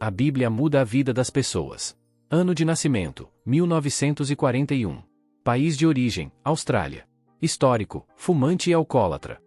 A Bíblia muda a vida das pessoas. Ano de nascimento: 1941. País de origem: Austrália. Histórico: fumante e alcoólatra.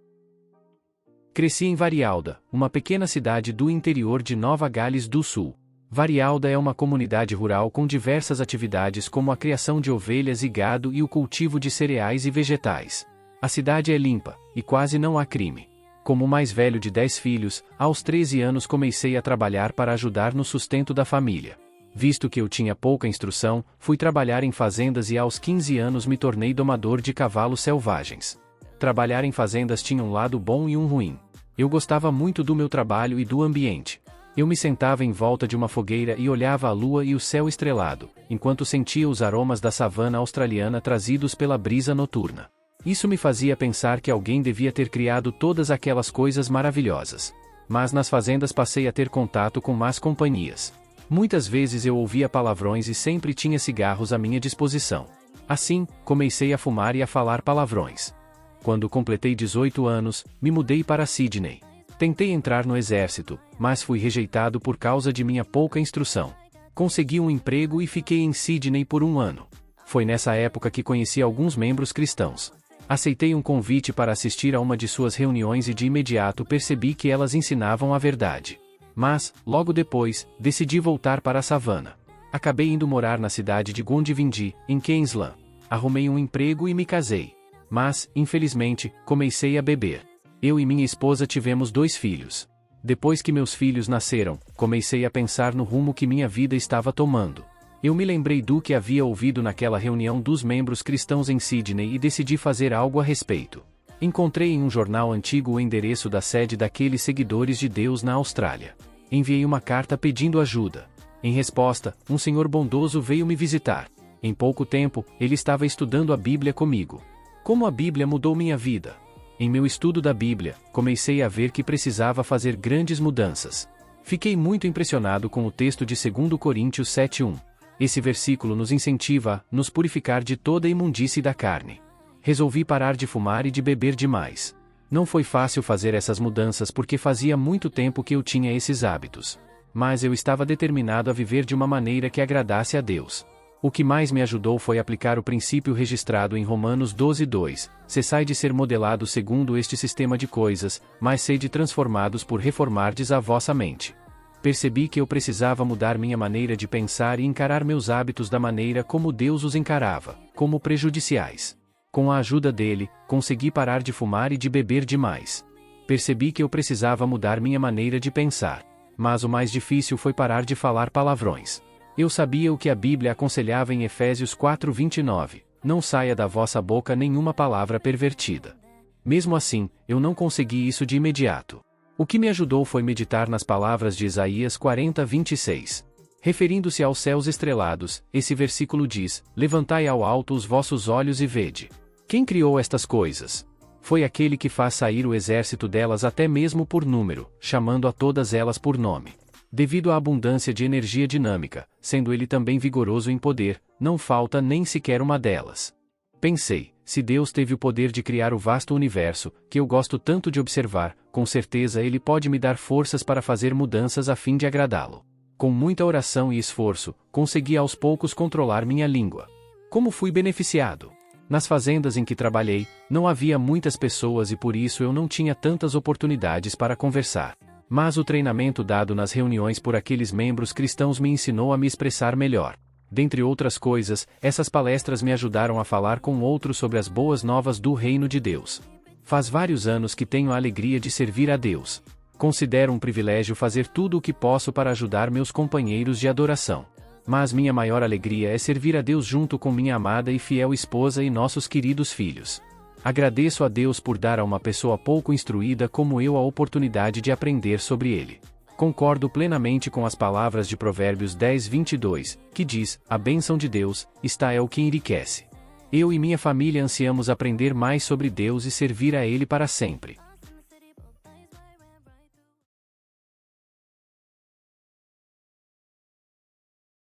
Cresci em Varialda, uma pequena cidade do interior de Nova Gales do Sul. Varialda é uma comunidade rural com diversas atividades como a criação de ovelhas e gado e o cultivo de cereais e vegetais. A cidade é limpa, e quase não há crime. Como o mais velho de 10 filhos, aos 13 anos comecei a trabalhar para ajudar no sustento da família. Visto que eu tinha pouca instrução, fui trabalhar em fazendas e aos 15 anos me tornei domador de cavalos selvagens. Trabalhar em fazendas tinha um lado bom e um ruim. Eu gostava muito do meu trabalho e do ambiente. Eu me sentava em volta de uma fogueira e olhava a lua e o céu estrelado, enquanto sentia os aromas da savana australiana trazidos pela brisa noturna. Isso me fazia pensar que alguém devia ter criado todas aquelas coisas maravilhosas. Mas nas fazendas passei a ter contato com más companhias. Muitas vezes eu ouvia palavrões e sempre tinha cigarros à minha disposição. Assim, comecei a fumar e a falar palavrões. Quando completei 18 anos, me mudei para Sydney. Tentei entrar no exército, mas fui rejeitado por causa de minha pouca instrução. Consegui um emprego e fiquei em Sydney por 1 ano. Foi nessa época que conheci alguns membros cristãos. Aceitei um convite para assistir a uma de suas reuniões e de imediato percebi que elas ensinavam a verdade. Mas, logo depois, decidi voltar para a savana. Acabei indo morar na cidade de Gondivindi, em Queensland. Arrumei um emprego e me casei. Mas, infelizmente, comecei a beber. Eu e minha esposa tivemos 2 filhos. Depois que meus filhos nasceram, comecei a pensar no rumo que minha vida estava tomando. Eu me lembrei do que havia ouvido naquela reunião dos membros cristãos em Sydney e decidi fazer algo a respeito. Encontrei em um jornal antigo o endereço da sede daqueles seguidores de Deus na Austrália. Enviei uma carta pedindo ajuda. Em resposta, um senhor bondoso veio me visitar. Em pouco tempo, ele estava estudando a Bíblia comigo. Como a Bíblia mudou minha vida? Em meu estudo da Bíblia, comecei a ver que precisava fazer grandes mudanças. Fiquei muito impressionado com o texto de 2 Coríntios 7:1. Esse versículo nos incentiva a nos purificar de toda a imundície da carne. Resolvi parar de fumar e de beber demais. Não foi fácil fazer essas mudanças porque fazia muito tempo que eu tinha esses hábitos. Mas eu estava determinado a viver de uma maneira que agradasse a Deus. O que mais me ajudou foi aplicar o princípio registrado em Romanos 12:2, cessai de ser modelado segundo este sistema de coisas, mas sede transformados por reformardes a vossa mente. Percebi que eu precisava mudar minha maneira de pensar e encarar meus hábitos da maneira como Deus os encarava, como prejudiciais. Com a ajuda dele, consegui parar de fumar e de beber demais. Percebi que eu precisava mudar minha maneira de pensar. Mas o mais difícil foi parar de falar palavrões. Eu sabia o que a Bíblia aconselhava em Efésios 4:29, não saia da vossa boca nenhuma palavra pervertida. Mesmo assim, eu não consegui isso de imediato. O que me ajudou foi meditar nas palavras de Isaías 40:26. Referindo-se aos céus estrelados, esse versículo diz: levantai ao alto os vossos olhos e vede. Quem criou estas coisas? Foi aquele que faz sair o exército delas até mesmo por número, chamando a todas elas por nome. Devido à abundância de energia dinâmica, sendo ele também vigoroso em poder, não falta nem sequer uma delas. Pensei, se Deus teve o poder de criar o vasto universo, que eu gosto tanto de observar, com certeza ele pode me dar forças para fazer mudanças a fim de agradá-lo. Com muita oração e esforço, consegui aos poucos controlar minha língua. Como fui beneficiado? Nas fazendas em que trabalhei, não havia muitas pessoas e por isso eu não tinha tantas oportunidades para conversar. Mas o treinamento dado nas reuniões por aqueles membros cristãos me ensinou a me expressar melhor. Dentre outras coisas, essas palestras me ajudaram a falar com outros sobre as boas novas do reino de Deus. Faz vários anos que tenho a alegria de servir a Deus. Considero um privilégio fazer tudo o que posso para ajudar meus companheiros de adoração. Mas minha maior alegria é servir a Deus junto com minha amada e fiel esposa e nossos queridos filhos. Agradeço a Deus por dar a uma pessoa pouco instruída como eu a oportunidade de aprender sobre Ele. Concordo plenamente com as palavras de Provérbios 10:22, que diz: a bênção de Deus está o que enriquece. Eu e minha família ansiamos aprender mais sobre Deus e servir a Ele para sempre.